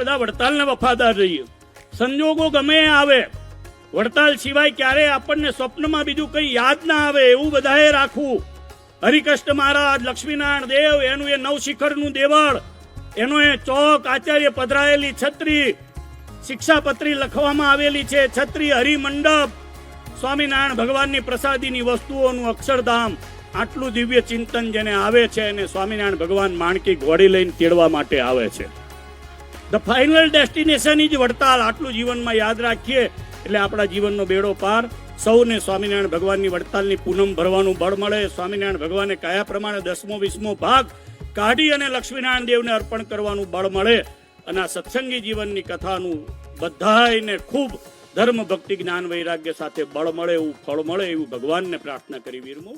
બધા વડતાલને વફાદાર રહીએ. સંજોગો ગમે આવે, વડતાલ સિવાય ક્યારે આપણને સ્વપ્નમાં બીજું કંઈ યાદ ના આવે એવું બધાએ રાખવું. હરિકૃષ્ણ મહારાજ, લક્ષ્મીનારાયણ દેવ, એનું એ નવશિખરનું દેવળ, એનો એ ચોક, આચાર્ય પધરાયેલી છત્રી, શિક્ષાપત્રી લખવામાં આવેલી છે, છત્રી, હરિમંડપ, સ્વામિનારાયણ ભગવાનની પ્રસાદીની વસ્તુઓનું અક્ષરધામ, આટલું દિવ્ય ચિંતન જેને આવે છે અને સ્વામિનારાયણ ભગવાન માણકી ઘોડી લઈને તેડવા માટે આવે છે. The final destination is Vadtal. આટલું જીવનમાં યાદ રાખીએ એટલે આપણા જીવનનો બેડો પાર. સૌને સ્વામિનારાયણ ભગવાનની વડતાલની પૂનમ ભરવાનું બળ મળે. સ્વામિનારાયણ ભગવાને કયા પ્રમાણે 10મો 20મો ભાગ કાઢી અને લક્ષ્મીનારાયણ દેવને અર્પણ કરવાનું બળ મળે અને આ સત્સંગી જીવનની કથાનું બધાયને ખૂબ ધર્મ ભક્તિ જ્ઞાન વૈરાગ્ય સાથે બળ મળે, એવું ફળ મળે, એવું ભગવાનને પ્રાર્થના કરી વિરમું.